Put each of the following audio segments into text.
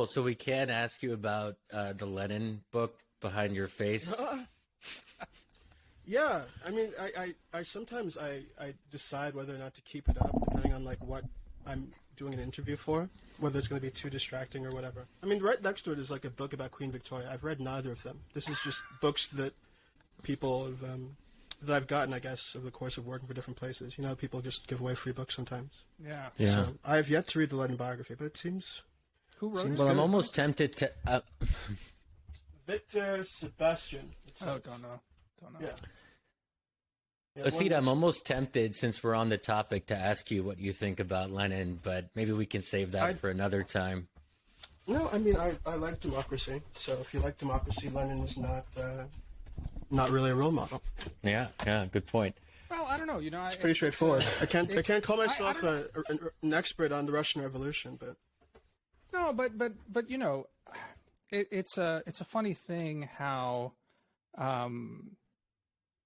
Cool. So we can ask you about the Lenin book behind your face. Yeah, I mean, I sometimes I decide whether or not to keep it up, depending on like what I'm doing an interview for, whether it's going to be too distracting or whatever. I mean, right next to it is like a book about Queen Victoria. I've read neither of them. This is just books that people have, that I've gotten, I guess, over the course of working for different places. You know, people just give away free books sometimes. Yeah. So I have yet to read the Lenin biography, but it seems. Who wrote it? Well, I'm almost tempted to. Victor Sebastian. Oh, don't know. Yeah. Osita, I'm almost tempted, since we're on the topic, to ask you what you think about Lenin, but maybe we can save that for another time. No, I mean, I like democracy. So if you like democracy, Lenin was not really a role model. Yeah, good point. Well, I don't know. You know, it's pretty straightforward. I can't call myself an expert on the Russian Revolution, but no, but you know, it's a funny thing how.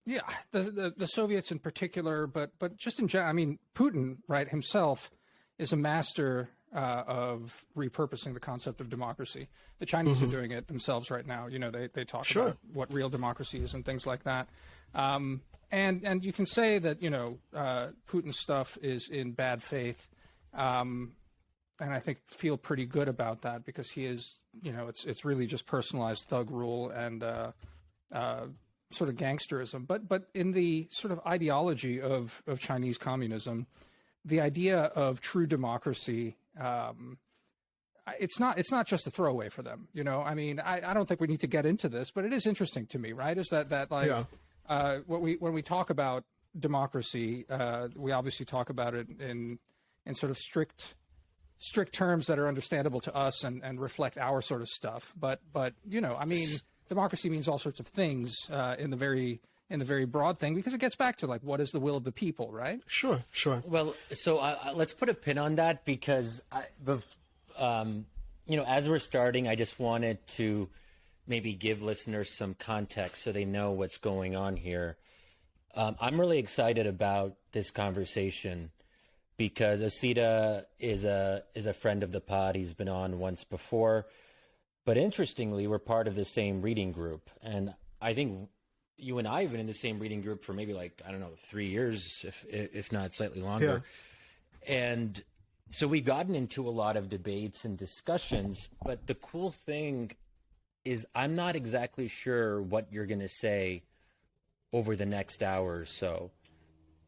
Yeah, the Soviets in particular, but just in general, I mean, Putin, right, himself is a master of repurposing the concept of democracy. The Chinese are doing it themselves right now. You know, they talk about what real democracy is and things like that. And you can say that, you know, Putin's stuff is in bad faith. And I think feel pretty good about that because he is, you know, it's really just personalized thug rule and sort of gangsterism, but in the sort of ideology of Chinese communism, the idea of true democracy, it's not just a throwaway for them. You know, I mean, I don't think we need to get into this, but it is interesting to me, right? Is that like when we talk about democracy, we obviously talk about it in sort of strict terms that are understandable to us and reflect our sort of stuff. But you know, I mean. Democracy means all sorts of things in the very broad thing because it gets back to like what is the will of the people, right? Sure. Well, so let's put a pin on that because you know, as we're starting, I just wanted to maybe give listeners some context so they know what's going on here. I'm really excited about this conversation because Osita is a friend of the pod. He's been on once before. But interestingly, we're part of the same reading group. And I think you and I have been in the same reading group for maybe like, I don't know, 3 years, if not slightly longer. Yeah. And so we've gotten into a lot of debates and discussions. But the cool thing is I'm not exactly sure what you're going to say over the next hour or so.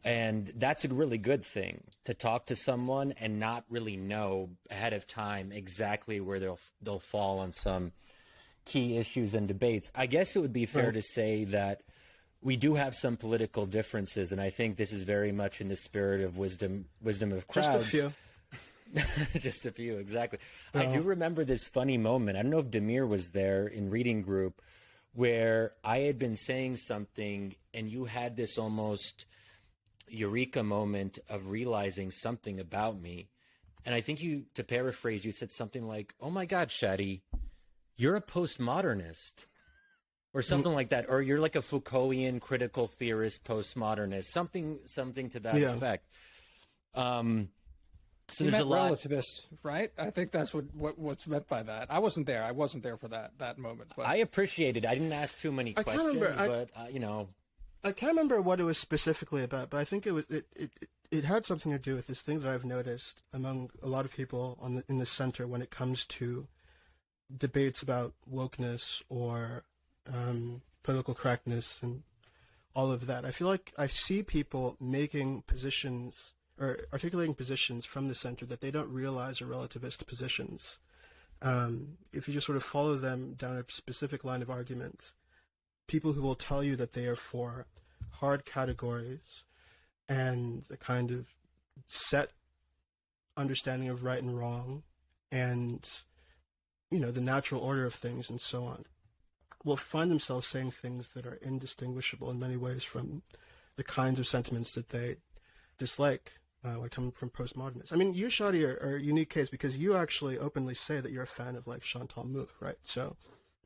And that's a really good thing, to talk to someone and not really know ahead of time exactly where they'll fall on some key issues and debates. I guess it would be fair to say that we do have some political differences, and I think this is very much in the spirit of wisdom of crowds. Just a few. Just a few, exactly. I do remember this funny moment. I don't know if Demir was there in reading group where I had been saying something and you had this almost eureka moment of realizing something about me. And I think you, to paraphrase, you said something like, "Oh my God, Shadi, you're a postmodernist," or something like that. Or you're like a Foucaultian critical theorist, postmodernist, something to that effect. So there's a lot. Relativist, right? I think that's what's meant by that. I wasn't there. I wasn't there for that moment. But I appreciate it. I didn't ask too many questions, but you know. I can't remember what it was specifically about, but I think it had something to do with this thing that I've noticed among a lot of people in the center when it comes to debates about wokeness or political correctness and all of that. I feel like I see people making positions or articulating positions from the center that they don't realize are relativist positions. If you just sort of follow them down a specific line of argument, people who will tell you that they are for hard categories and a kind of set understanding of right and wrong and, you know, the natural order of things and so on, will find themselves saying things that are indistinguishable in many ways from the kinds of sentiments that they dislike when coming from postmodernists. I mean, you, Shadi, are a unique case because you actually openly say that you're a fan of like Chantal Mouffe, right? So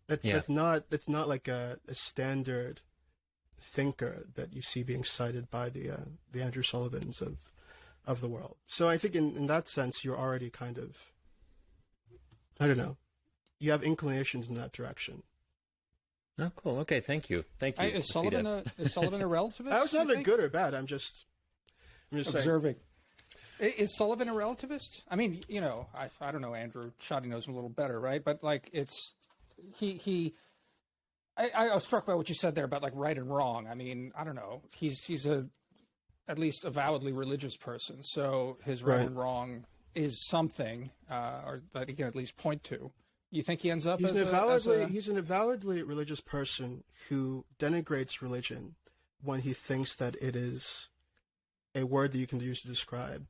that's not like a standard thinker that you see being cited by the Andrew Sullivans of the world. So I think in that sense you're already kind of, I don't know, you have inclinations in that direction. Oh, cool. Okay, thank you. Is Sullivan a relativist? I was neither good or bad. I'm just observing. Is Sullivan a relativist? I mean, I don't know. Andrew Shoddy knows him a little better, right? But like, I was struck by what you said there about like right and wrong. I mean, I don't know. He's at least avowedly religious person, so his right and wrong is something, or that he can at least point to. You think he ends up he's an avowedly religious person who denigrates religion when he thinks that it is a word that you can use to describe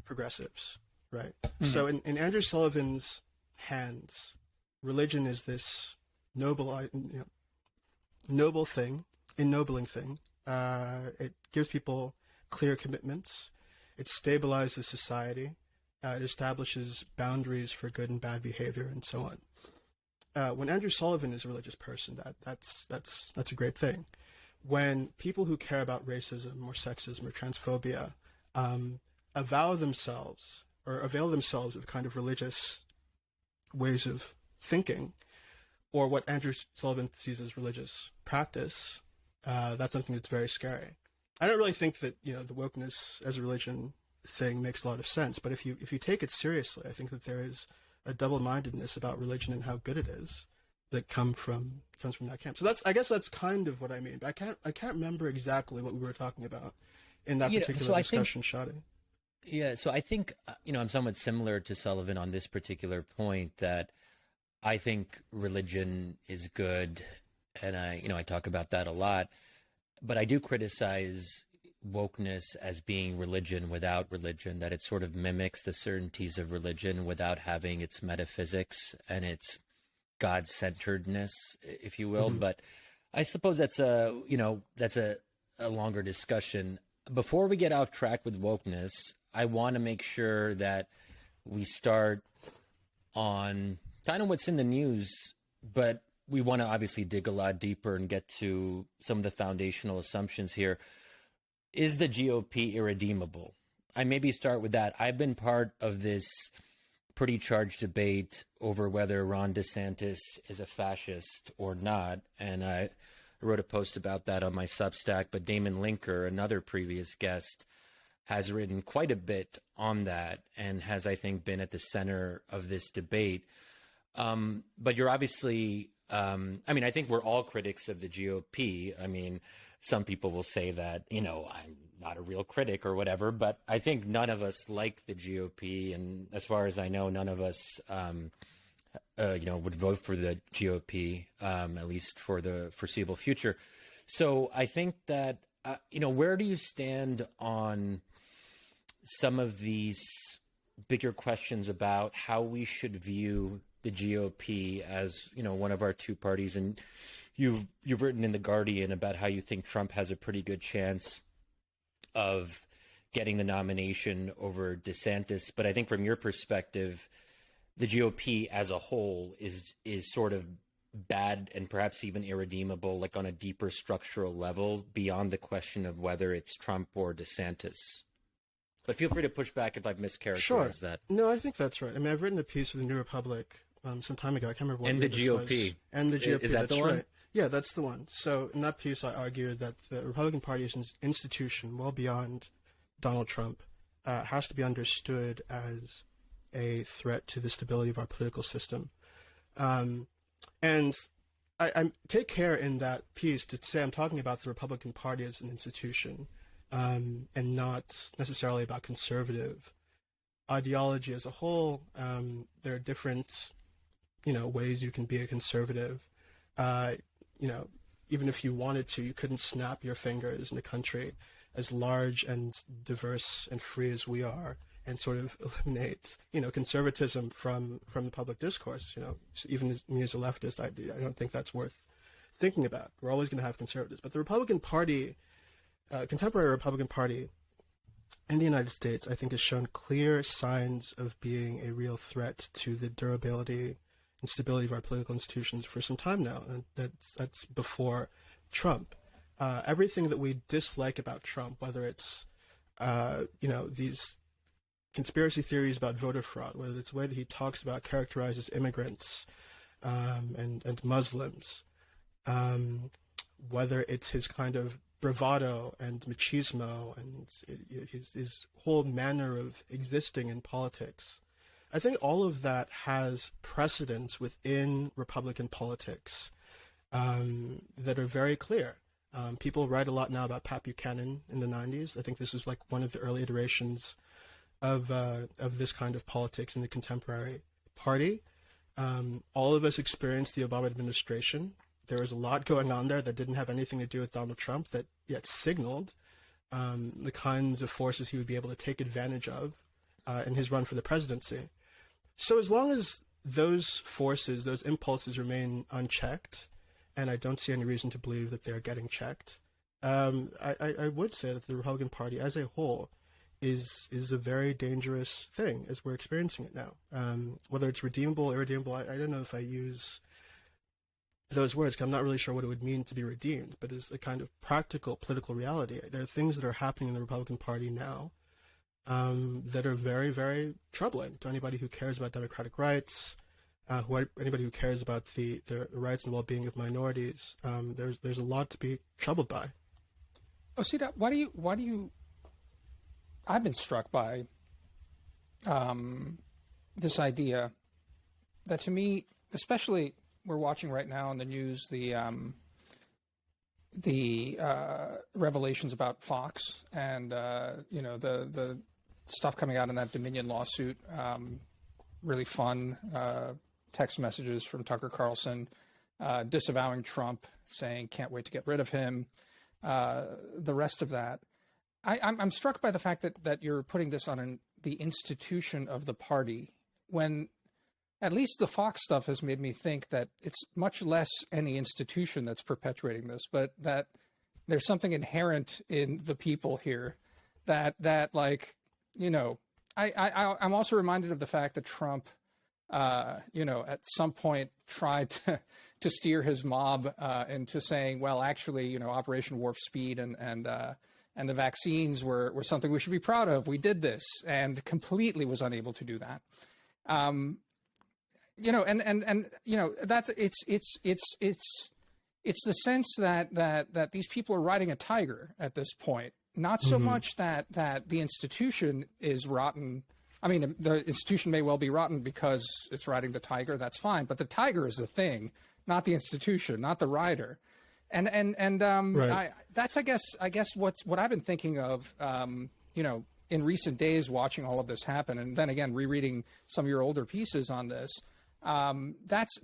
progressives, right? Mm-hmm. So in Andrew Sullivan's hands, religion is this noble thing, ennobling thing. It gives people clear commitments. It stabilizes society. It establishes boundaries for good and bad behavior, and so on. When Andrew Sullivan is a religious person, that's a great thing. When people who care about racism or sexism or transphobia avail themselves of kind of religious ways of thinking, or what Andrew Sullivan sees as religious practice, that's something that's very scary. I don't really think that the wokeness as a religion thing makes a lot of sense, but if you take it seriously, I think that there is a double-mindedness about religion and how good it is that comes from that camp. So I guess that's kind of what I mean. But I can't remember exactly what we were talking about in that particular discussion, Shadi. Yeah, so I think I'm somewhat similar to Sullivan on this particular point, that I think religion is good, and I talk about that a lot, but I do criticize wokeness as being religion without religion, that it sort of mimics the certainties of religion without having its metaphysics and its God-centeredness, if you will. Mm-hmm. But I suppose that's a longer discussion. Before we get off track with wokeness, I want to make sure that we start on kind of what's in the news, but we want to obviously dig a lot deeper and get to some of the foundational assumptions here. Is the GOP irredeemable? I maybe start with that. I've been part of this pretty charged debate over whether Ron DeSantis is a fascist or not, and I wrote a post about that on my Substack, but Damon Linker, another previous guest, has written quite a bit on that and has, I think, been at the center of this debate. But you're obviously, I think we're all critics of the GOP. I mean, some people will say that, I'm not a real critic or whatever, but I think none of us like the GOP. And as far as I know, none of us, would vote for the GOP, at least for the foreseeable future. So I think that, where do you stand on some of these bigger questions about how we should view the GOP as, one of our two parties? And you've written in The Guardian about how you think Trump has a pretty good chance of getting the nomination over DeSantis. But I think from your perspective, the GOP as a whole is sort of bad and perhaps even irredeemable, like on a deeper structural level, beyond the question of whether it's Trump or DeSantis. But feel free to push back if I've mischaracterized that. No, I think that's right. I mean, I've written a piece for the New Republic some time ago. I can't remember what and year the this GOP. Was. And the GOP. Is that that's the one? Right. Yeah, that's the one. So in that piece, I argued that the Republican Party is an institution well beyond Donald Trump, has to be understood as a threat to the stability of our political system. And I take care in that piece to say I'm talking about the Republican Party as an institution, and not necessarily about conservative ideology as a whole. There are different, ways you can be a conservative. Even if you wanted to, you couldn't snap your fingers in a country as large and diverse and free as we are and sort of eliminate, conservatism from the public discourse. Even me as a leftist, I don't think that's worth thinking about. We're always going to have conservatives. But the Republican Party, contemporary Republican Party in the United States, I think has shown clear signs of being a real threat to the durability and stability of our political institutions for some time now. And that's before Trump. Everything that we dislike about Trump, whether it's, these conspiracy theories about voter fraud, whether it's the way that he talks about, characterizes immigrants and Muslims, whether it's his kind of bravado and machismo and his whole manner of existing in politics. I think all of that has precedents within Republican politics that are very clear. People write a lot now about Pat Buchanan in the 90s. I think this was like one of the early iterations of this kind of politics in the contemporary party. All of us experienced the Obama administration. There was a lot going on there that didn't have anything to do with Donald Trump that yet signaled the kinds of forces he would be able to take advantage of in his run for the presidency. So as long as those forces, those impulses remain unchecked, and I don't see any reason to believe that they're getting checked, I would say that the Republican Party as a whole is a very dangerous thing as we're experiencing it now. Whether it's redeemable, irredeemable, I don't know if I use those words, because I'm not really sure what it would mean to be redeemed, but as a kind of practical political reality. There are things that are happening in the Republican Party now that are very, very troubling to anybody who cares about democratic rights, anybody who cares about the rights and well-being of minorities. There's a lot to be troubled by. Osita, why do you? I've been struck by this idea that, to me, especially, we're watching right now in the news the revelations about Fox and the stuff coming out in that Dominion lawsuit. Really fun text messages from Tucker Carlson disavowing Trump, saying can't wait to get rid of him. The rest of that, I'm struck by the fact that you're putting this on the institution of the party, when at least the Fox stuff has made me think that it's much less any institution that's perpetuating this, but that there's something inherent in the people here that like, I'm also reminded of the fact that Trump, at some point tried to steer his mob into saying, well, actually, Operation Warp Speed and the vaccines were something we should be proud of. We did this, and completely was unable to do that. That's it's the sense that these people are riding a tiger at this point. Not so much that the institution is rotten. I mean, the institution may well be rotten because it's riding the tiger. That's fine, but the tiger is the thing, not the institution, not the rider. And Right. that's I guess what I've been thinking of. In recent days, watching all of this happen, and then again rereading some of your older pieces on this. That's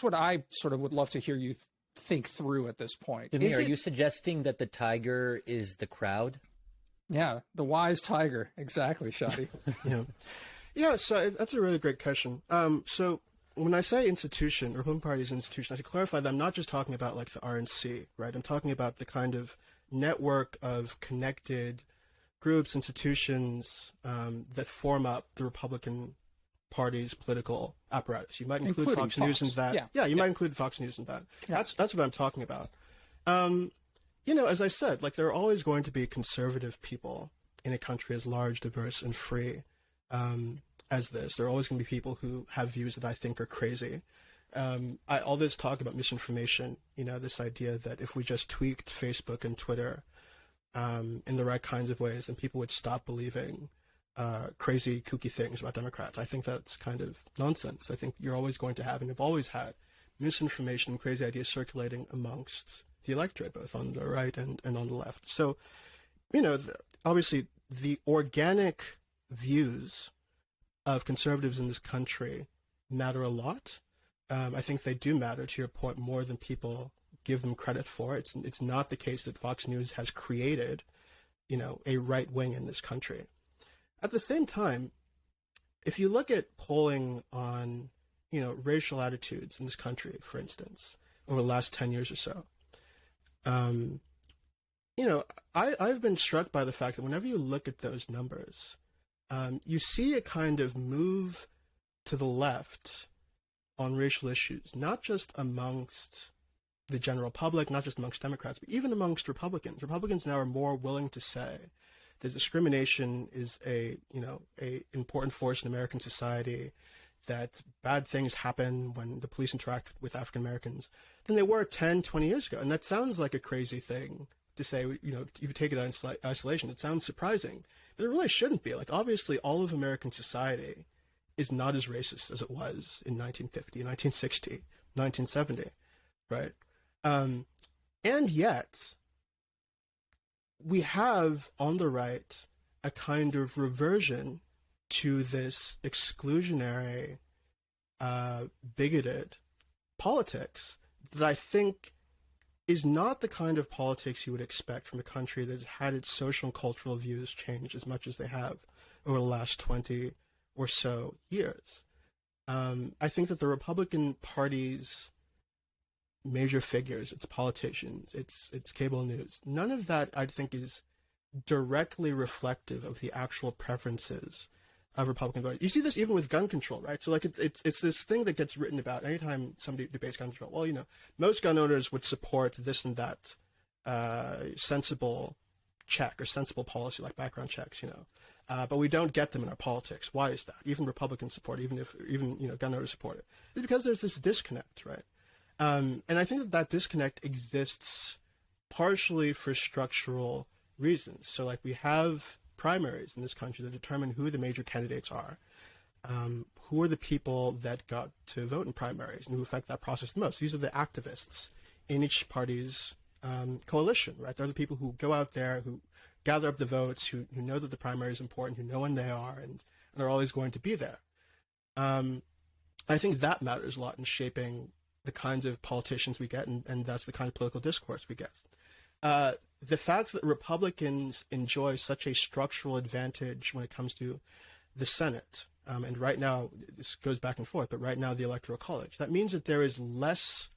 what I sort of would love to hear you think through at this point. To me, are you suggesting that the tiger is the crowd? Yeah, the wise tiger. Exactly, Shadi. Yeah. So that's a really great question. So when I say institution, Republican Party is an institution, I should clarify that I'm not just talking about like the RNC, right? I'm talking about the kind of network of connected groups, institutions that form up the Republican Party's political apparatus. You might include Fox News in that. Yeah, you might include Fox News in that. Yeah. That's what I'm talking about. As I said, like there are always going to be conservative people in a country as large, diverse, and free as this. There are always going to be people who have views that I think are crazy. All this talk about misinformation, this idea that if we just tweaked Facebook and Twitter in the right kinds of ways, then people would stop believing crazy, kooky things about Democrats. I think that's kind of nonsense. I think you're always going to have, and have always had, misinformation and crazy ideas circulating amongst the electorate, both on the right and on the left. So, obviously, the organic views of conservatives in this country matter a lot. I think they do matter, to your point, more than people give them credit for. It's not the case that Fox News has created, a right wing in this country. At the same time, if you look at polling on, racial attitudes in this country, for instance, over the last 10 years or so, I've been struck by the fact that whenever you look at those numbers, you see a kind of move to the left on racial issues, not just amongst the general public, not just amongst Democrats, but even amongst Republicans. Republicans now are more willing to say that discrimination is a important force in American society, that bad things happen when the police interact with African Americans than they were 10, 20 years ago. And that sounds like a crazy thing to say, if you take it in isolation. It sounds surprising, but it really shouldn't be. Like, obviously, all of American society is not as racist as it was in 1950, 1960, 1970, right? And yet, we have on the right a kind of reversion to this exclusionary, bigoted politics that I think is not the kind of politics you would expect from a country that has had its social and cultural views change as much as they have over the last 20 or so years. I think that the Republican Party's major figures, its politicians, its cable news, none of that I think is directly reflective of the actual preferences of Republican voters. You see this even with gun control, right? So like it's this thing that gets written about anytime somebody debates gun control. Well, most gun owners would support this and that sensible check or sensible policy like background checks, but we don't get them in our politics. Why is that? Even Republicans support it, even gun owners support it. It's because there's this disconnect, right? And I think that disconnect exists partially for structural reasons. So like we have primaries in this country that determine who the major candidates are, who are the people that got to vote in primaries and who affect that process the most. These are the activists in each party's coalition, right? They're the people who go out there, who gather up the votes, who know that the primary is important, who know when they are, and are always going to be there. I think that matters a lot in shaping the kinds of politicians we get, and that's the kind of political discourse we get. The fact that Republicans enjoy such a structural advantage when it comes to the Senate, and right now, this goes back and forth, but right now the Electoral College, that means that there is less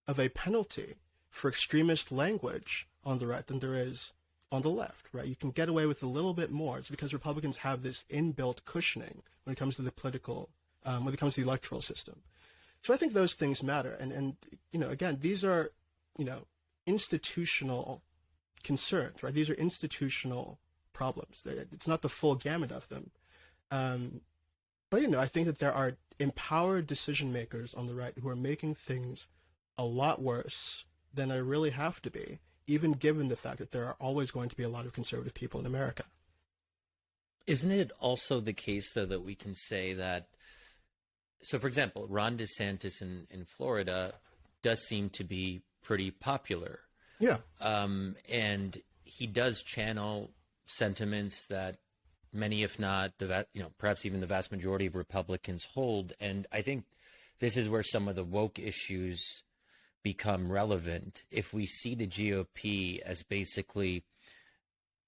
of a penalty for extremist language on the right than there is on the left, right? You can get away with a little bit more. It's because Republicans have this inbuilt cushioning when it comes to the political, when it comes to the electoral system. So I think those things matter. And again, these are, institutional concerns, right? These are institutional problems. It's not the full gamut of them. But I think that there are empowered decision makers on the right who are making things a lot worse than they really have to be, even given the fact that there are always going to be a lot of conservative people in America. Isn't it also the case, though, that we can say that, so for example, Ron DeSantis in Florida does seem to be pretty popular. Yeah. And he does channel sentiments that many, if not perhaps even the vast majority of Republicans hold. And I think this is where some of the woke issues become relevant. If we see the GOP as basically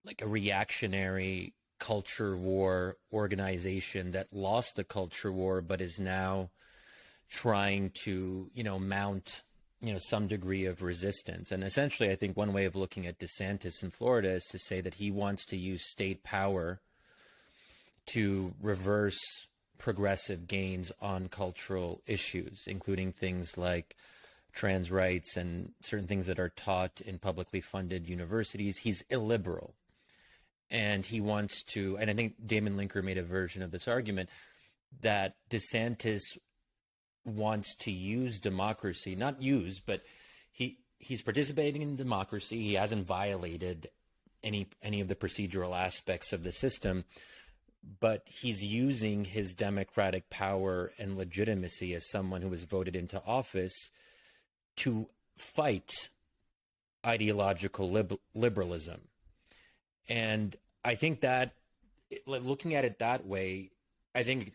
like a reactionary culture war organization that lost the culture war, but is now trying to, mount, some degree of resistance. And essentially, I think one way of looking at DeSantis in Florida is to say that he wants to use state power to reverse progressive gains on cultural issues, including things like trans rights and certain things that are taught in publicly funded universities. He's illiberal. And he wants to, and I think Damon Linker made a version of this argument, that DeSantis wants to use democracy, not use, but he's participating in democracy. He hasn't violated any of the procedural aspects of the system, but he's using his democratic power and legitimacy as someone who was voted into office to fight ideological liberalism. And I think that, looking at it that way, I think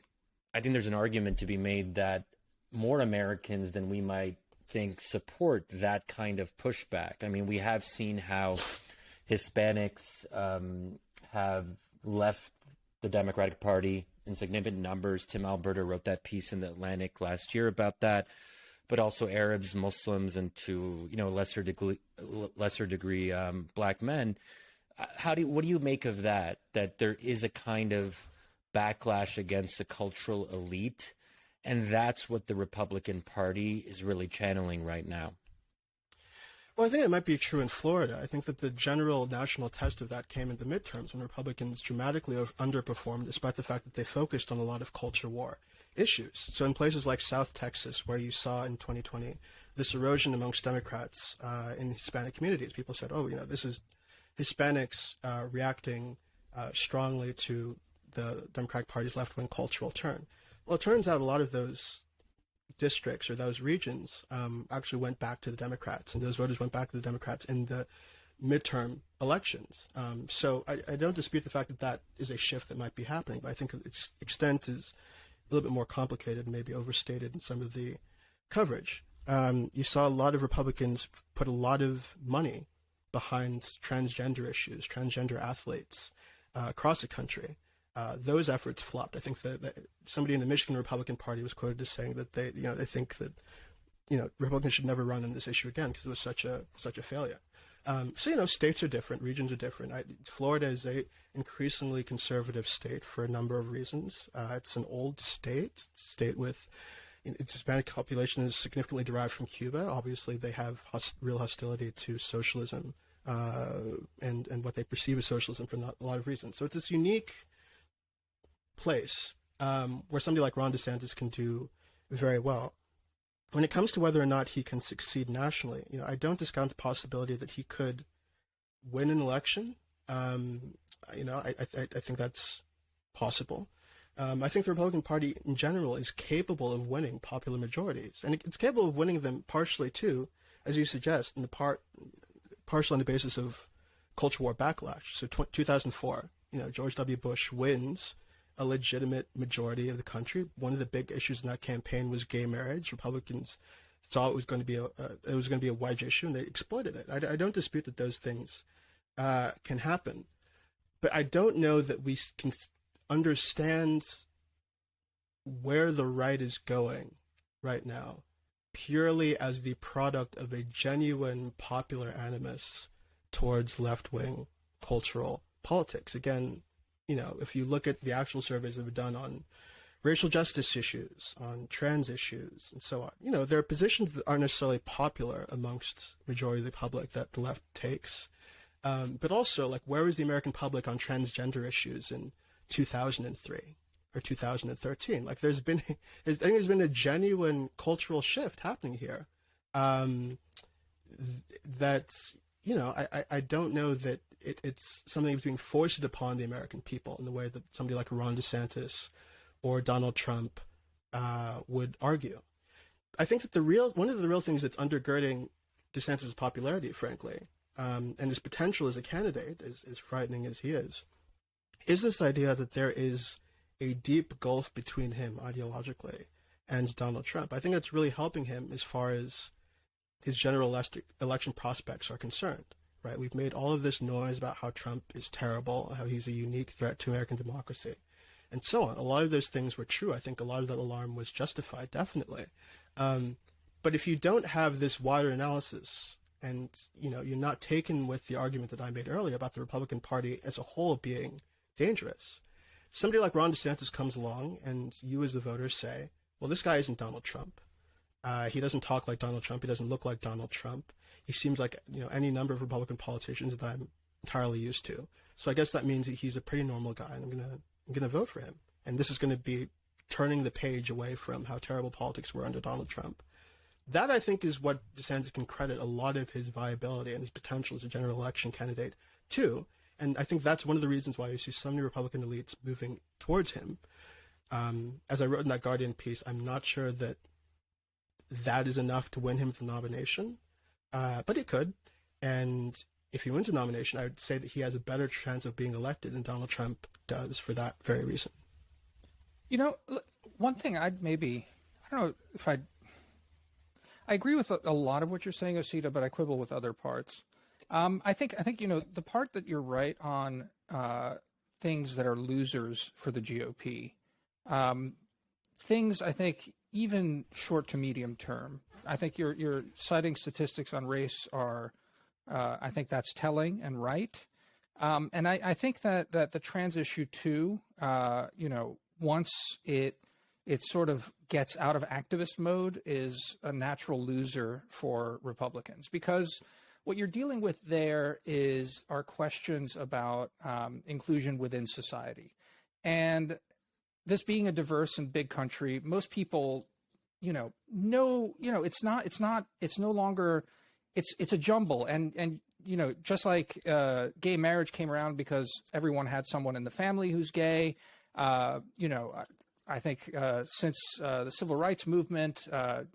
there's an argument to be made that more Americans than we might think support that kind of pushback. I mean, we have seen how Hispanics have left the Democratic Party in significant numbers. Tim Alberta wrote that piece in The Atlantic last year about that. But also Arabs, Muslims, and to a lesser degree black men. What do you make of that? That there is a kind of backlash against the cultural elite, and that's what the Republican Party is really channeling right now. Well, I think it might be true in Florida. I think that the general national test of that came in the midterms when Republicans dramatically underperformed, despite the fact that they focused on a lot of culture war issues. So in places like South Texas, where you saw in 2020 this erosion amongst Democrats in Hispanic communities, people said, oh, this is Hispanics reacting strongly to the Democratic Party's left-wing cultural turn. Well, it turns out a lot of those districts or those regions actually went back to the Democrats, and those voters went back to the Democrats in the midterm elections. So I don't dispute the fact that that is a shift that might be happening, but I think its extent is a little bit more complicated and maybe overstated in some of the coverage. You saw a lot of Republicans put a lot of money behind transgender issues, transgender athletes across the country. Those efforts flopped. I think that somebody in the Michigan Republican Party was quoted as saying that they think that Republicans should never run on this issue again because it was such a failure. So states are different, regions are different. Florida is a increasingly conservative state for a number of reasons. It's an old state, with its Hispanic population is significantly derived from Cuba. Obviously, they have real hostility to socialism and what they perceive as socialism for a lot of reasons. So it's this unique place where somebody like Ron DeSantis can do very well. When it comes to whether or not he can succeed nationally, I don't discount the possibility that he could win an election. I think that's possible. I think the Republican Party in general is capable of winning popular majorities, and it's capable of winning them partially too, as you suggest, partially on the basis of culture war backlash. So 2004, George W. Bush wins a legitimate majority of the country. One of the big issues in that campaign was gay marriage. Republicans saw it was going to be a wedge issue, and they exploited it. I don't dispute that those things can happen, but I don't know that we can understand where the right is going right now purely as the product of a genuine popular animus towards left-wing cultural politics. Again, if you look at the actual surveys that were done on racial justice issues, on trans issues, and so on, there are positions that aren't necessarily popular amongst majority of the public that the left takes. But also, where was the American public on transgender issues in 2003 or 2013? I think there's been a genuine cultural shift happening here. That's, I don't know that it's something that's being forced upon the American people in the way that somebody like Ron DeSantis or Donald Trump would argue. I think that one of the real things that's undergirding DeSantis' popularity, frankly, and his potential as a candidate, as frightening as he is this idea that there is a deep gulf between him ideologically and Donald Trump. I think that's really helping him as far as his general election prospects are concerned. Right? We've made all of this noise about how Trump is terrible, how he's a unique threat to American democracy, and so on. A lot of those things were true. I think a lot of that alarm was justified, definitely. But if you don't have this wider analysis, and you're not taken with the argument that I made earlier about the Republican Party as a whole being dangerous, somebody like Ron DeSantis comes along, and you as the voters say, well, this guy isn't Donald Trump. He doesn't talk like Donald Trump. He doesn't look like Donald Trump. He seems like any number of Republican politicians that I'm entirely used to. So I guess that means that he's a pretty normal guy, and I'm gonna vote for him. And this is going to be turning the page away from how terrible politics were under Donald Trump. That, I think, is what DeSantis can credit a lot of his viability and his potential as a general election candidate to. And I think that's one of the reasons why you see so many Republican elites moving towards him. As I wrote in that Guardian piece, I'm not sure that is enough to win him the nomination. But he could, and if he wins the nomination, I would say that he has a better chance of being elected than Donald Trump does for that very reason. One thing I don't know if I agree with a lot of what you're saying, Osita, but I quibble with other parts. I think the part that you're right on, things that are losers for the GOP, things I think even short to medium term. I think you're citing statistics on race are, I think that's telling and right. And I think that the trans issue too, once it sort of gets out of activist mode, is a natural loser for Republicans, because what you're dealing with there are questions about inclusion within society. And this being a diverse and big country, most people, know, it's no longer, it's a jumble. And just like gay marriage came around because everyone had someone in the family who's gay, I think since the civil rights movement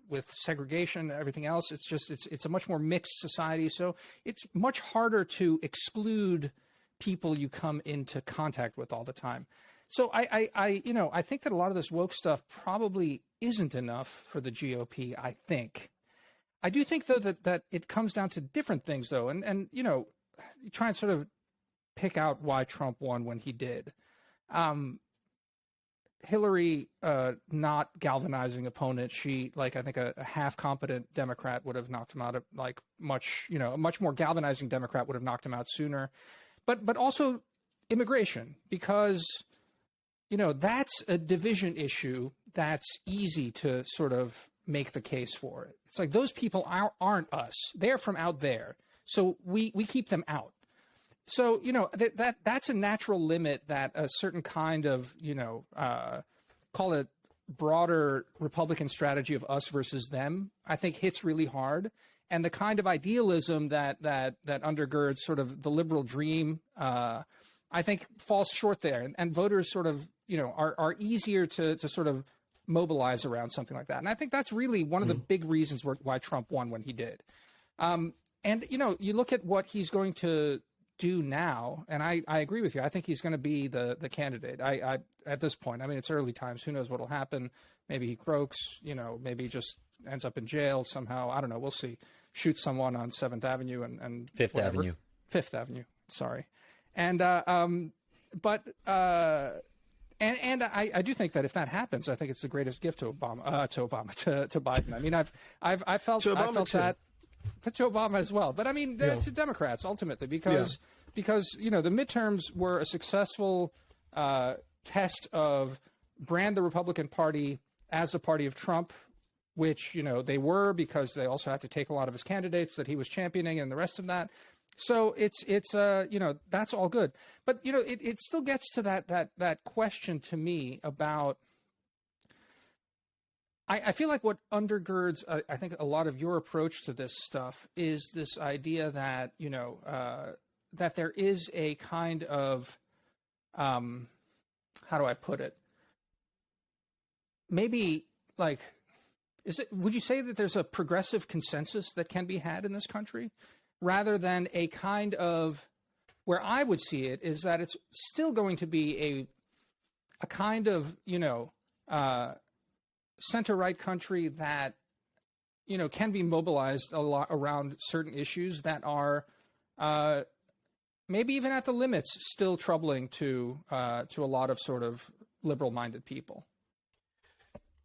with segregation and everything else, it's a much more mixed society. So it's much harder to exclude people you come into contact with all the time. So I think that a lot of this woke stuff probably isn't enough for the GOP, I think. I do think, though, that it comes down to different things, though. And you try and sort of pick out why Trump won when he did. Hillary not galvanizing opponent. She, I think a half competent Democrat would have knocked him out. A much more galvanizing Democrat would have knocked him out sooner. But also immigration, because that's a division issue that's easy to sort of make the case for it. It's like those people aren't us. They're from out there. So we keep them out. So, that's a natural limit that a certain kind of, call it broader Republican strategy of us versus them, I think hits really hard. And the kind of idealism that undergirds sort of the liberal dream, I think falls short there. And voters sort of, are easier to sort of mobilize around something like that. And I think that's really one of the big reasons why Trump won when he did. And, you look at what he's going to do now, and I agree with you. I think he's going to be the candidate. I at this point, I mean, it's early times. Who knows what'll happen? Maybe he croaks, maybe he just ends up in jail somehow. I don't know. We'll see. Shoot someone on 7th Avenue and Fifth whatever. Avenue. Fifth Avenue. Sorry. And I do think that if that happens, I think it's the greatest gift to Biden. I mean, I felt that. But to Obama as well. But I mean, to Democrats ultimately, because the midterms were a successful test of brand the Republican Party as the party of Trump, which they were, because they also had to take a lot of his candidates that he was championing and the rest of that. So it's that's all good. But it still gets to that question to me about. I feel like what undergirds, I think, a lot of your approach to this stuff is this idea that, that there is a kind of, how do I put it? Maybe would you say that there's a progressive consensus that can be had in this country, rather than a kind of, where I would see it is that it's still going to be a kind of, center-right country that, can be mobilized a lot around certain issues that are maybe even at the limits still troubling to a lot of sort of liberal-minded people.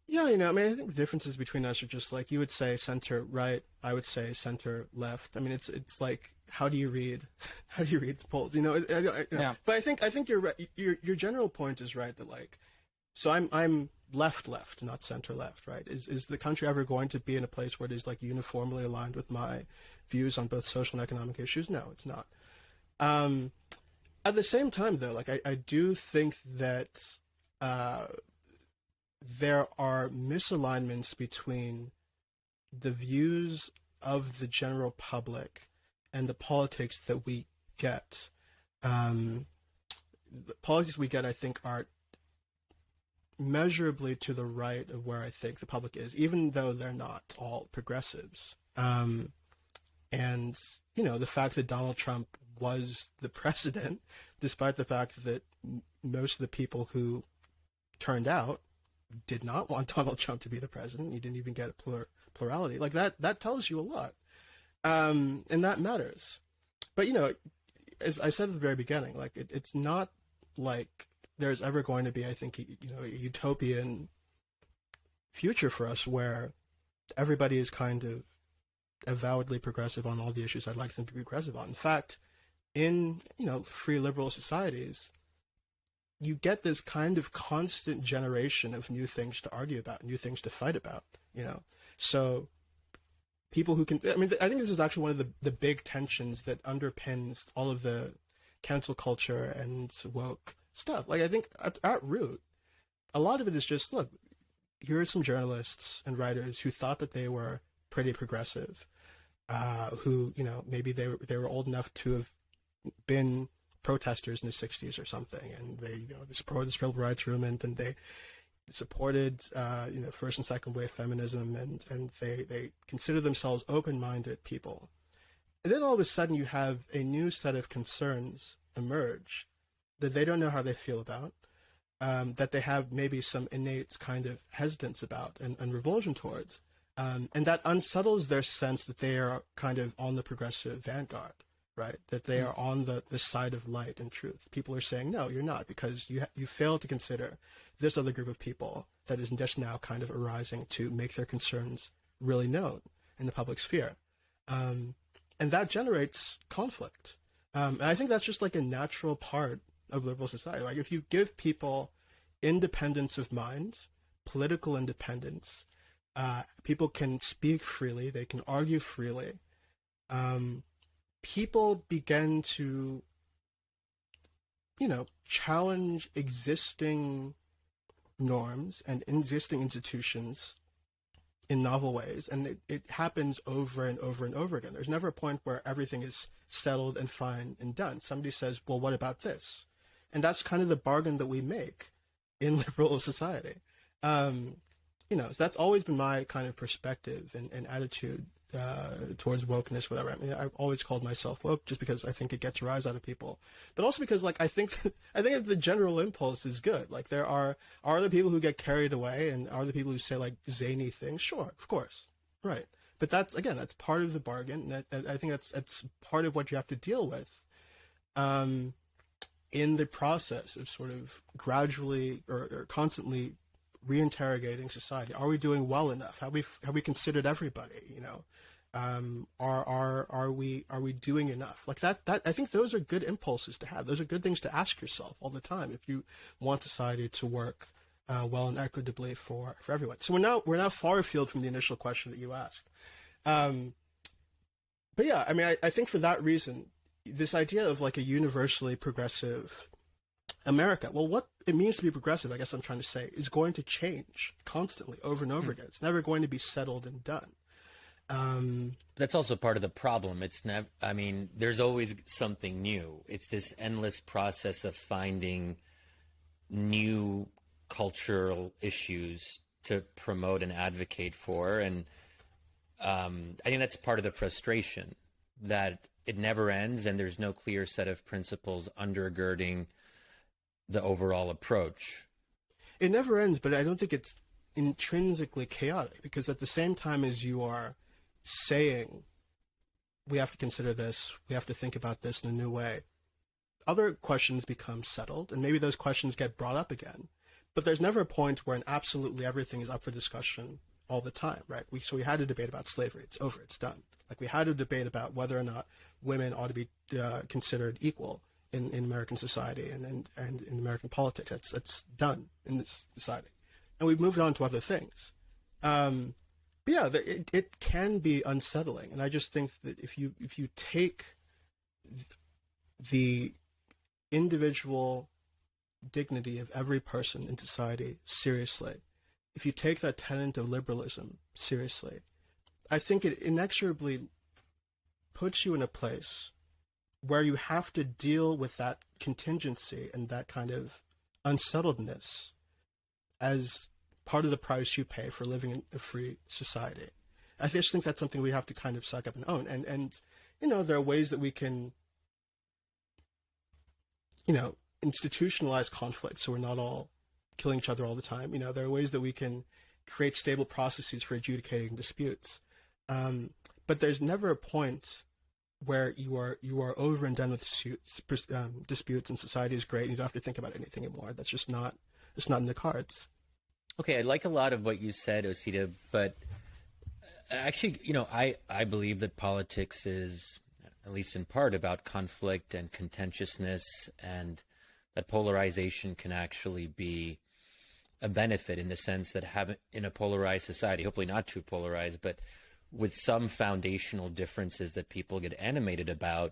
Yeah, I mean, I think the differences between us are just like, you would say center-right, I would say center-left. I mean, it's like, how do you read the polls? Yeah. But I think you're right. Your general point is right, that so I'm left, not center-left, right? Is the country ever going to be in a place where it is uniformly aligned with my views on both social and economic issues? No, it's not. At the same time, though, I do think that there are misalignments between the views of the general public and the politics that we get. The politics we get, I think, are measurably to the right of where I think the public is, even though they're not all progressives. And, the fact that Donald Trump was the president, despite the fact that most of the people who turned out did not want Donald Trump to be the president. You didn't even get a plurality. That tells you a lot. And that matters. But, as I said at the very beginning, it's not like there's ever going to be, I think, a utopian future for us where everybody is kind of avowedly progressive on all the issues I'd like them to be progressive on. In fact, in, free liberal societies, you get this kind of constant generation of new things to argue about, new things to fight about, So people who can, I think this is actually one of the big tensions that underpins all of the cancel culture and woke stuff. I think at root, a lot of it is just, look, here are some journalists and writers who thought that they were pretty progressive, who, maybe they were old enough to have been protesters in the 60s or something, and they, supported the civil rights movement, and they supported, first and second wave feminism, and they consider themselves open-minded people. And then all of a sudden you have a new set of concerns emerge that they don't know how they feel about, that they have maybe some innate kind of hesitance about and revulsion towards. And that unsettles their sense that they are kind of on the progressive vanguard, right? That they are on the side of light and truth. People are saying, no, you're not, because you fail to consider this other group of people that is just now kind of arising to make their concerns really known in the public sphere. And that generates conflict. And I think that's just like a natural part of liberal society. Like, if you give people independence of mind, political independence, people can speak freely, they can argue freely. People begin to, challenge existing norms and existing institutions in novel ways, and it happens over and over and over again. There's never a point where everything is settled and fine and done. Somebody says, well, what about this? And that's kind of the bargain that we make in liberal society. So that's always been my kind of perspective and attitude towards wokeness, whatever. I mean, I've always called myself woke just because I think it gets a rise out of people, but also because, like, I think that the general impulse is good. Like, there are the people who get carried away, and are the people who say like zany things. Sure, of course, right. But that's part of the bargain. And I think that's part of what you have to deal with in the process of sort of gradually or constantly reinterrogating society. Are we doing well enough? Have we considered everybody? Are we doing enough? Like that I think those are good impulses to have. Those are good things to ask yourself all the time if you want society to work well and equitably for everyone. So we're now far afield from the initial question that you asked. But yeah, I mean, I think for that reason, this idea of like a universally progressive America, well, what it means to be progressive, I guess I'm trying to say, is going to change constantly over and over again. It's never going to be settled and done. That's also part of the problem. It's never, I mean, there's always something new. It's this endless process of finding new cultural issues to promote and advocate for. And I think that's part of the frustration, that it never ends and there's no clear set of principles undergirding the overall approach. It never ends, but I don't think it's intrinsically chaotic, because at the same time as you are saying, we have to consider this, we have to think about this in a new way, other questions become settled, and maybe those questions get brought up again. But there's never a point where absolutely everything is up for discussion all the time, right? So we had a debate about slavery. It's over. It's done. Like, we had a debate about whether or not women ought to be considered equal in American society and in American politics. That's done in this society. And we've moved on to other things. But yeah, it can be unsettling. And I just think that if you take the individual dignity of every person in society seriously, if you take that tenet of liberalism seriously, I think it inexorably puts you in a place where you have to deal with that contingency and that kind of unsettledness as part of the price you pay for living in a free society. I just think that's something we have to kind of suck up and own. And there are ways that we can, institutionalize conflict so we're not all killing each other all the time. There are ways that we can create stable processes for adjudicating disputes. But there's never a point where you are over and done with disputes and society is great and you don't have to think about anything anymore. That's just not in the cards. Okay, I like a lot of what you said, Osita, but actually, I believe that politics is, at least in part, about conflict and contentiousness, and that polarization can actually be a benefit in the sense that having in a polarized society, hopefully not too polarized, but with some foundational differences that people get animated about,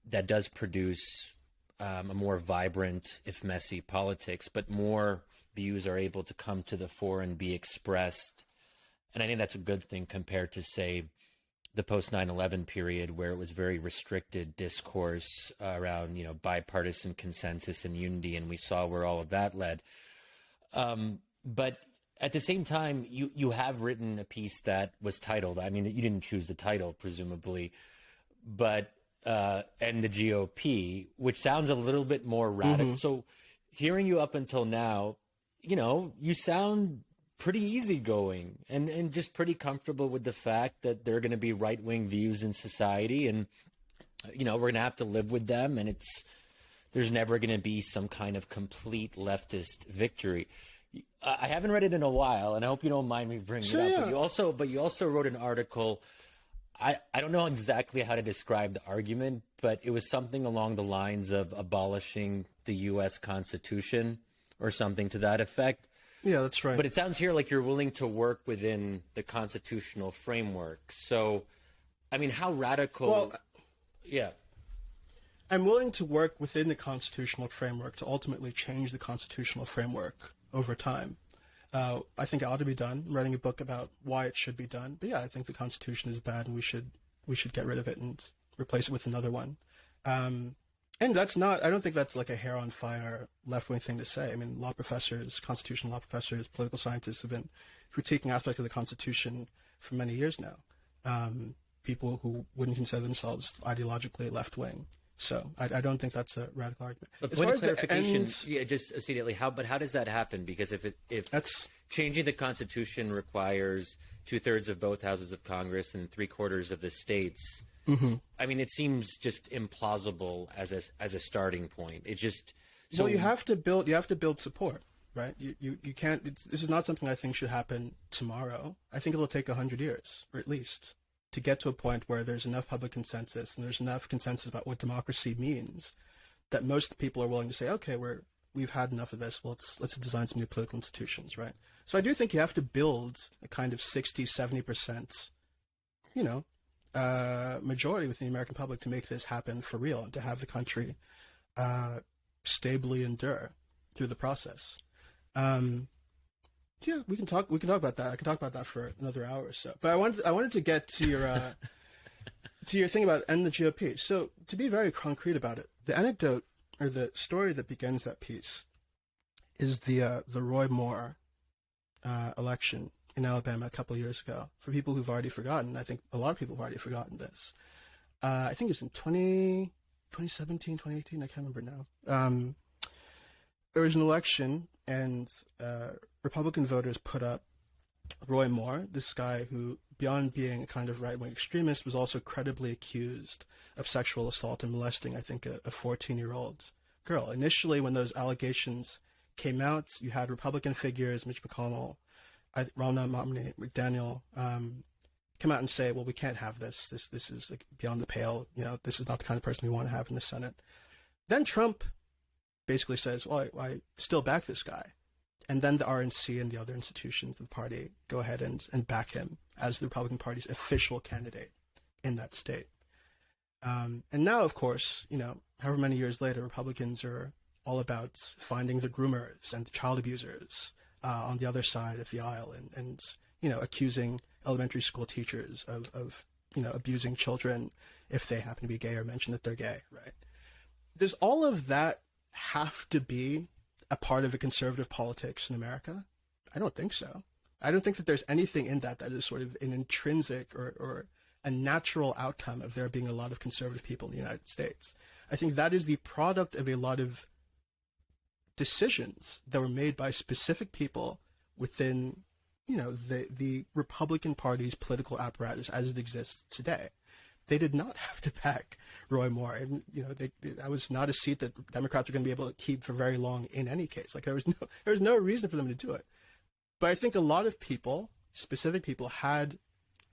that does produce a more vibrant, if messy, politics, but more views are able to come to the fore and be expressed. And I think that's a good thing compared to, say, the post 9/11 period, where it was very restricted discourse around, bipartisan consensus and unity, and we saw where all of that led. But at the same time, you have written a piece that was titled, I mean, you didn't choose the title, presumably, but and the GOP, which sounds a little bit more radical. So hearing you up until now, you sound pretty easygoing and just pretty comfortable with the fact that there are going to be right-wing views in society, and we're going to have to live with them, and there's never going to be some kind of complete leftist victory. I haven't read it in a while, and I hope you don't mind me bringing it up. Yeah. But you also wrote an article. I don't know exactly how to describe the argument, but it was something along the lines of abolishing the U.S. Constitution or something to that effect. Yeah, that's right. But it sounds here like you're willing to work within the constitutional framework. So, I mean, how radical? Well, yeah. I'm willing to work within the constitutional framework to ultimately change the constitutional framework over time. I think it ought to be done. I'm writing a book about why it should be done. But yeah, I think the Constitution is bad, and we should get rid of it and replace it with another one. And that's not, I don't think that's like a hair on fire left-wing thing to say. I mean, law professors, constitutional law professors, political scientists have been critiquing aspects of the Constitution for many years now. People who wouldn't consider themselves ideologically left-wing. So I don't think that's a radical argument. But point of clarification, just immediately, how does that happen? Because if that's changing the Constitution requires 2/3 of both houses of Congress and 3/4 of the states, I mean, it seems just implausible as a starting point. It just well, you have to build support, right? You can't. This is not something I think should happen tomorrow. I think it'll take 100 years, or at least, to get to a point where there's enough public consensus and there's enough consensus about what democracy means that most people are willing to say, okay, we've had enough of this. Well, let's design some new political institutions, right? So I do think you have to build a kind of 60-70%, majority within the American public to make this happen for real and to have the country stably endure through the process. Yeah, we can talk about that. I can talk about that for another hour or so. But I wanted to get to your to your thing about end the GOP. So to be very concrete about it, the anecdote or the story that begins that piece is the Roy Moore election in Alabama a couple of years ago. For people who've already forgotten, I think a lot of people have already forgotten this. I think it was in 2017, 2018, I can't remember now. There was an election, and Republican voters put up Roy Moore, this guy who, beyond being a kind of right-wing extremist, was also credibly accused of sexual assault and molesting, I think, a 14-year-old girl. Initially, when those allegations came out, you had Republican figures, Mitch McConnell, Ron McDaniel, come out and say, well, we can't have this. This is like beyond the pale. This is not the kind of person we want to have in the Senate. Then Trump basically says, well, I still back this guy. And then the RNC and the other institutions of the party go ahead and back him as the Republican Party's official candidate in that state. And now, of course, however many years later, Republicans are all about finding the groomers and the child abusers on the other side of the aisle and accusing elementary school teachers of abusing children if they happen to be gay or mention that they're gay, right? Does all of that have to be a part of a conservative politics in America? I don't think so. I don't think that there's anything in that is sort of an intrinsic or a natural outcome of there being a lot of conservative people in the United States. I think that is the product of a lot of decisions that were made by specific people within, the Republican Party's political apparatus as it exists today. They did not have to back Roy Moore, and that was not a seat that Democrats are going to be able to keep for very long in any case. Like there was no reason for them to do it. But I think a lot of people, specific people, had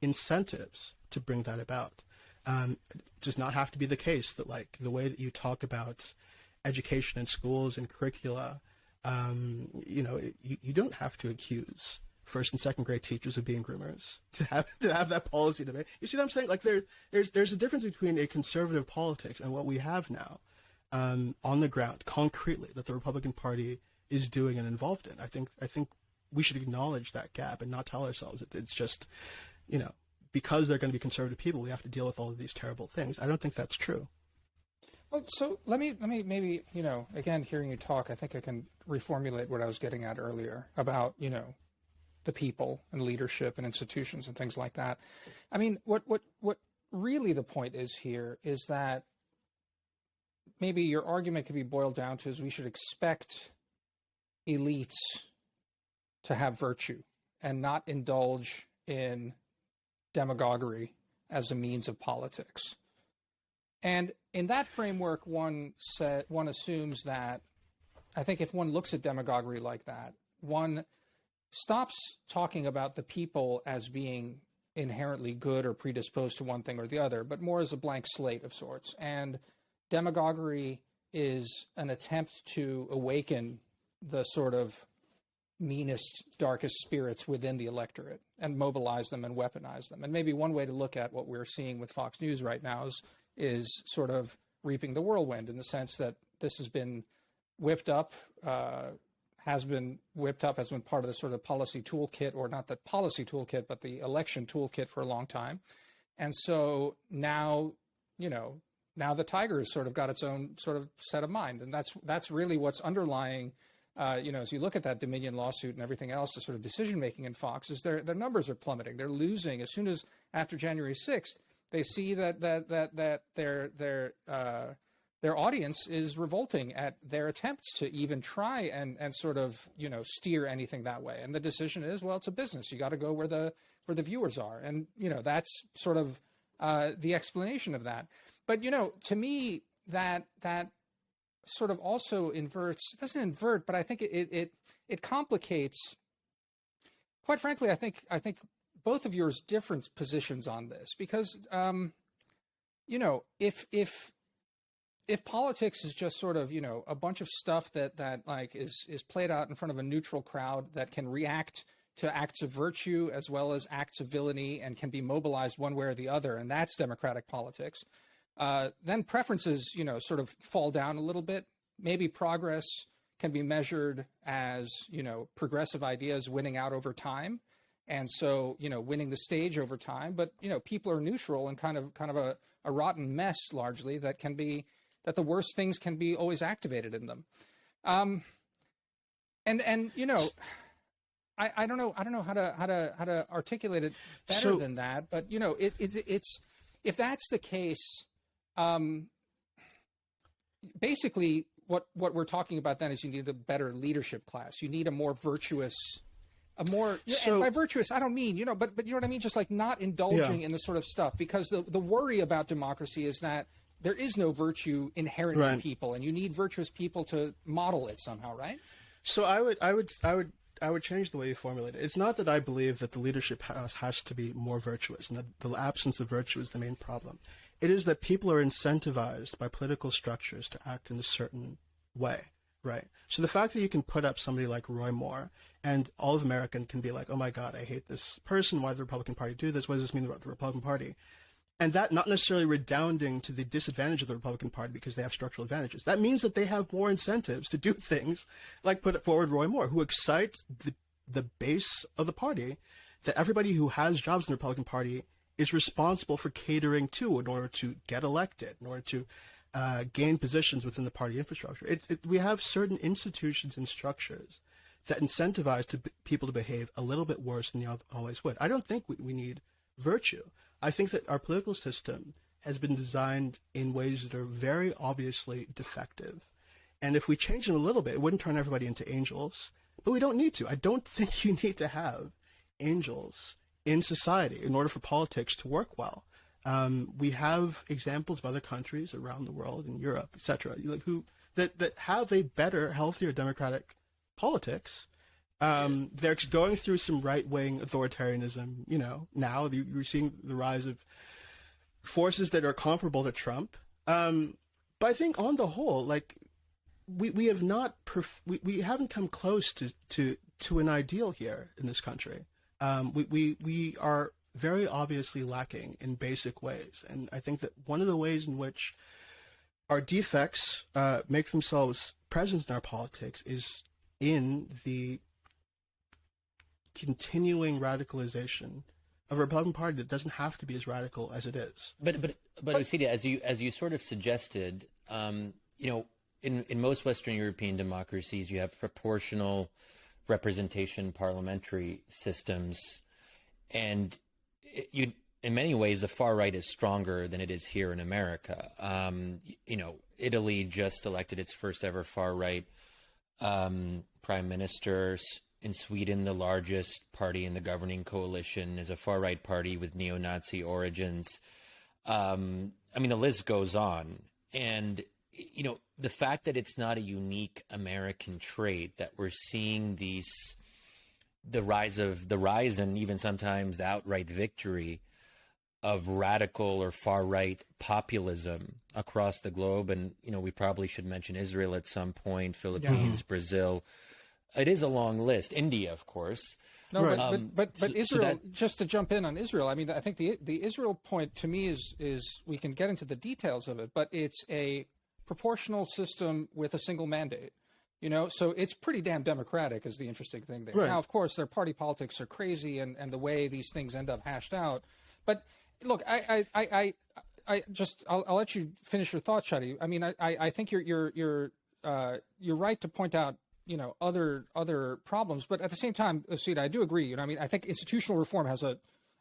incentives to bring that about. It does not have to be the case that like the way that you talk about education in schools and curricula, you don't have to accuse first and second grade teachers of being groomers to have that policy debate. You see what I'm saying? Like there's a difference between a conservative politics and what we have now on the ground concretely that the Republican Party is doing and involved in. I think we should acknowledge that gap and not tell ourselves that it's just, because they're going to be conservative people, we have to deal with all of these terrible things. I don't think that's true. Well, so let me maybe, again, hearing you talk, I think I can reformulate what I was getting at earlier about, the people and leadership and institutions and things like that. I mean, what really the point is here is that maybe your argument could be boiled down to is we should expect elites to have virtue and not indulge in demagoguery as a means of politics. And in that framework, one assumes that, I think if one looks at demagoguery like that, one stops talking about the people as being inherently good or predisposed to one thing or the other, but more as a blank slate of sorts. And demagoguery is an attempt to awaken the sort of meanest, darkest spirits within the electorate and mobilize them and weaponize them. And maybe one way to look at what we're seeing with Fox News right now is sort of reaping the whirlwind, in the sense that this has been whipped up, has been part of the sort of policy toolkit, or not the policy toolkit, but the election toolkit for a long time. And so now, now the tiger has sort of got its own sort of set of mind. And that's really what's underlying, as you look at that Dominion lawsuit and everything else, the sort of decision-making in Fox, is their numbers are plummeting. They're losing as soon as after January 6th, they see that their audience is revolting at their attempts to even try and sort of, steer anything that way. And the decision is, well, it's a business. You got to go where the viewers are. And, that's sort of the explanation of that. But, to me, that sort of also doesn't invert, but I think it complicates. Quite frankly, I think both of yours different positions on this, because, if politics is just sort of, a bunch of stuff that like is played out in front of a neutral crowd that can react to acts of virtue as well as acts of villainy and can be mobilized one way or the other, and that's democratic politics, then preferences, sort of fall down a little bit. Maybe progress can be measured as, progressive ideas winning out over time. And so, winning the stage over time. But, people are neutral and kind of a rotten mess, largely, that the worst things can be always activated in them. I don't know how to articulate it better than that. But, it's if that's the case, basically what we're talking about then is you need a better leadership class. You need a more virtuous, and by virtuous, I don't mean, but you know what I mean? Just like not indulging in the sort of stuff, because the worry about democracy is that there is no virtue inherent in people, and you need virtuous people to model it somehow, right? So I would change the way you formulate it. It's not that I believe that the leadership has to be more virtuous and that the absence of virtue is the main problem. It is that people are incentivized by political structures to act in a certain way, right? So the fact that you can put up somebody like Roy Moore and all of America can be like, oh my God, I hate this person. Why did the Republican Party do this? What does this mean about the Republican Party? And that not necessarily redounding to the disadvantage of the Republican Party because they have structural advantages. That means that they have more incentives to do things like put forward Roy Moore, who excites the base of the party that everybody who has jobs in the Republican Party is responsible for catering to in order to get elected, in order to gain positions within the party infrastructure. We have certain institutions and structures that incentivize people to behave a little bit worse than they always would. I don't think we need virtue. I think that our political system has been designed in ways that are very obviously defective. And if we change them a little bit, it wouldn't turn everybody into angels. But we don't need to. I don't think you need to have angels in society in order for politics to work well. We have examples of other countries around the world, in Europe, etc., that have a better, healthier democratic politics. They're going through some right-wing authoritarianism, now you're seeing the rise of forces that are comparable to Trump. But I think on the whole, we have not, we haven't come close to an ideal here in this country. We are very obviously lacking in basic ways. And I think that one of the ways in which our defects make themselves present in our politics is in the continuing radicalization of a Republican Party that doesn't have to be as radical as it is. But Osita, as you sort of suggested, in most Western European democracies, you have proportional representation parliamentary systems, and in many ways, the far right is stronger than it is here in America. Italy just elected its first ever far right prime minister. In Sweden, the largest party in the governing coalition is a far right party with neo-Nazi origins. The list goes on. And, the fact that it's not a unique American trait, that we're seeing the rise and even sometimes the outright victory of radical or far right populism across the globe. And, we probably should mention Israel at some point, Philippines, Brazil. It is a long list. India, of course. No, right. but Israel, just to jump in on Israel, I think the Israel point to me is we can get into the details of it, but it's a proportional system with a single mandate. So it's pretty damn democratic is the interesting thing there. Right. Now, of course, their party politics are crazy and the way these things end up hashed out. But look, I'll let you finish your thought, Shadi. I think you're right to point out other problems, but at the same time, Osita, I do agree. I think institutional reform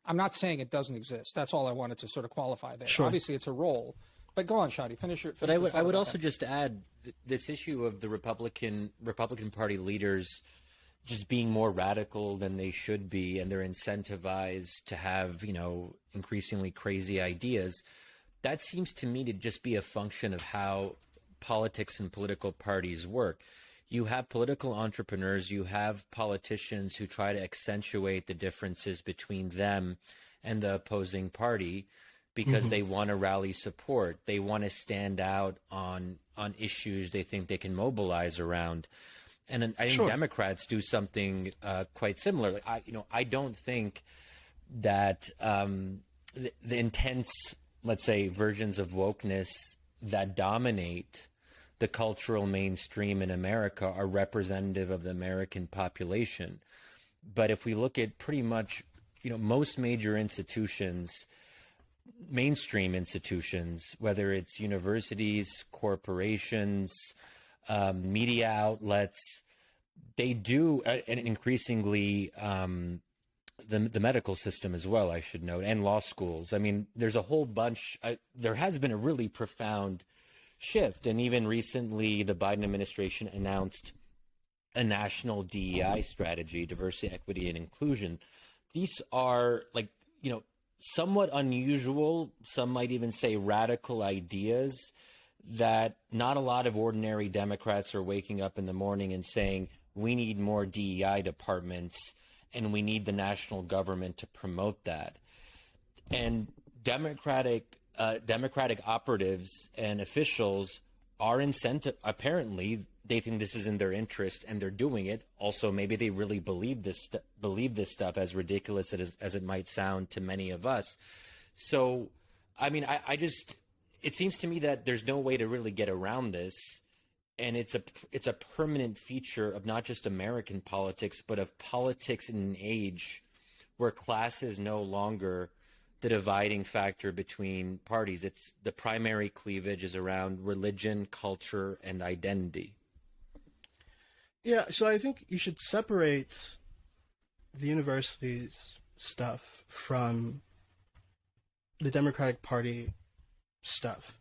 I'm not saying it doesn't exist. That's all I wanted to sort of qualify there. Sure. Obviously, it's a role. But go on, Shadi. Finish your. But I would also just add this issue of the Republican Party leaders just being more radical than they should be, and they're incentivized to have increasingly crazy ideas. That seems to me to just be a function of how politics and political parties work. You have political entrepreneurs, you have politicians who try to accentuate the differences between them and the opposing party because they want to rally support. They want to stand out on issues they think they can mobilize around. And I think Democrats do something quite similar. I don't think that the intense, let's say, versions of wokeness that dominate the cultural mainstream in America are representative of the American population. But if we look at pretty much, most major institutions, mainstream institutions, whether it's universities, corporations, media outlets, they do, and increasingly the medical system as well, I should note, and law schools. There's a whole bunch, there has been a really profound shift. And even recently, the Biden administration announced a national DEI strategy, diversity, equity, and inclusion. These are somewhat unusual, some might even say radical ideas that not a lot of ordinary Democrats are waking up in the morning and saying, we need more DEI departments and we need the national government to promote that. And Democratic operatives and officials are apparently they think this is in their interest and they're doing it. Also, maybe they really believe this stuff, as ridiculous as it might sound to many of us. So, it seems to me that there's no way to really get around this. And it's a permanent feature of not just American politics, but of politics in an age where class is no longer the dividing factor between parties. It's the primary cleavage is around religion, culture, and identity. Yeah, so I think you should separate the university's stuff from the Democratic Party stuff,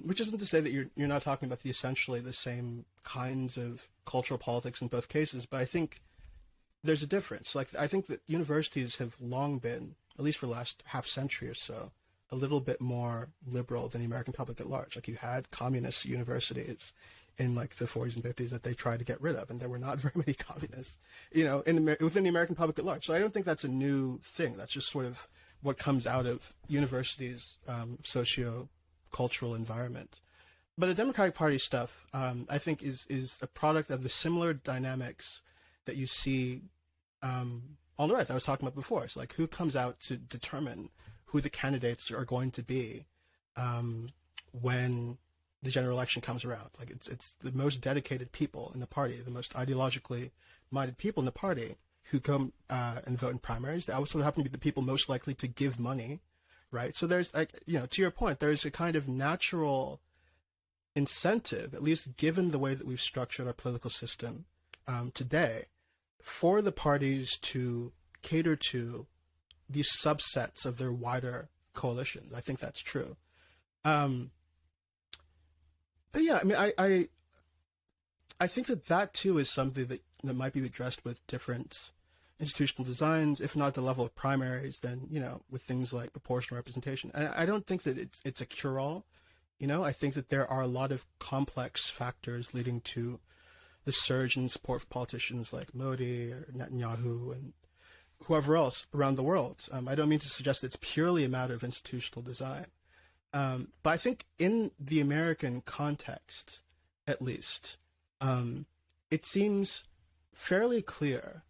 which isn't to say that you're not talking about essentially the same kinds of cultural politics in both cases, but I think there's a difference. I think that universities have long been, at least for the last half century or so, a little bit more liberal than the American public at large. You had communist universities in the 40s and 50s that they tried to get rid of, and there were not very many communists, within the American public at large. So I don't think that's a new thing. That's just sort of what comes out of universities' socio-cultural environment. But the Democratic Party stuff, I think, is a product of the similar dynamics that you see on the right that I was talking about before. It's who comes out to determine who the candidates are going to be when the general election comes around. Like it's the most dedicated people in the party, the most ideologically minded people in the party who come and vote in primaries. They also happen to be the people most likely to give money, right? So there's, like, to your point, there's a kind of natural incentive, at least given the way that we've structured our political system today, for the parties to cater to these subsets of their wider coalition. I think that's true. But yeah, I mean, I think that too is something that might be addressed with different institutional designs, if not at the level of primaries, then, with things like proportional representation. And I don't think that it's a cure-all. I think that there are a lot of complex factors leading to the surge in support for politicians like Modi or Netanyahu and whoever else around the world. I don't mean to suggest it's purely a matter of institutional design. But I think in the American context, at least, it seems fairly clear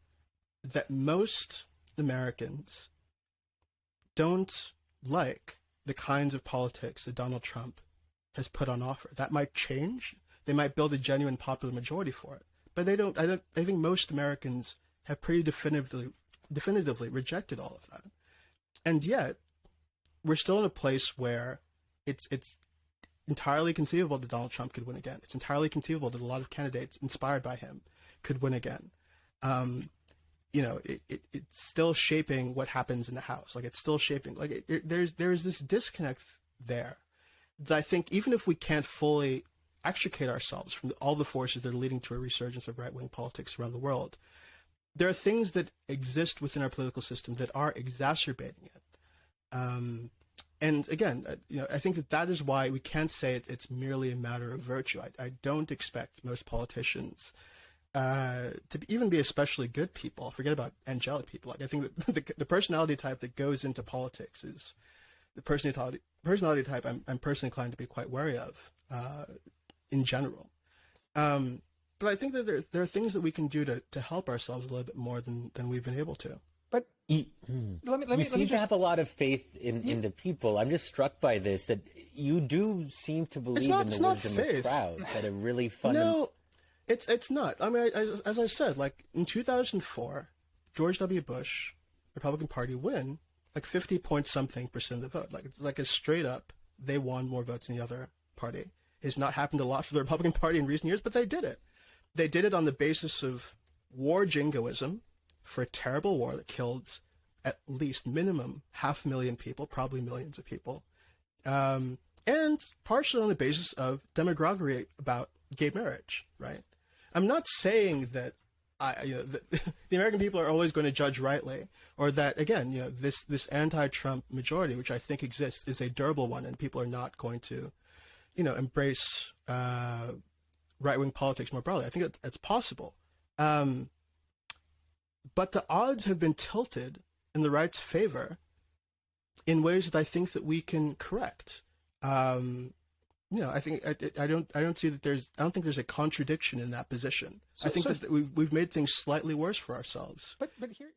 that most Americans don't like the kinds of politics that Donald Trump has put on offer. That might change. They might build a genuine popular majority for it. But they don't. I think most Americans have pretty definitively rejected all of that. And yet, we're still in a place where it's entirely conceivable that Donald Trump could win again. It's entirely conceivable that a lot of candidates inspired by him could win again. It's still shaping what happens in the House. Like, it's still shaping. Like, there's this disconnect there that I think, even if we can't fully extricate ourselves from all the forces that are leading to a resurgence of right-wing politics around the world, there are things that exist within our political system that are exacerbating it. And again, I think that is why we can't say it's merely a matter of virtue. I don't expect most politicians to even be especially good people. Forget about angelic people. Like, I think that the personality type that goes into politics is the personality type I'm personally inclined to be quite wary of in general. But I think that there are things that we can do to help ourselves a little bit more than we've been able to. But you seem to have a lot of faith in the people. I'm just struck by this, that you do seem to believe in the wisdom of crowds at a really fundamental... No, it's not. I mean, as I said, like, in 2004, George W. Bush, Republican Party, win like 50-point-something% of the vote. Like, it's like a straight up, they won more votes than the other party. It's not happened a lot for the Republican Party in recent years, but they did it. They did it on the basis of war jingoism for a terrible war that killed at least minimum 500,000 people, probably millions of people, and partially on the basis of demagoguery about gay marriage, right? I'm not saying that the American people are always going to judge rightly, or that, again, this anti-Trump majority, which I think exists, is a durable one, and people are not going to, embrace right-wing politics more broadly. I think that's possible. But the odds have been tilted in the right's favor in ways that I think that we can correct. I think I don't see that I don't think there's a contradiction in that position. I think that we've made things slightly worse for ourselves. But here.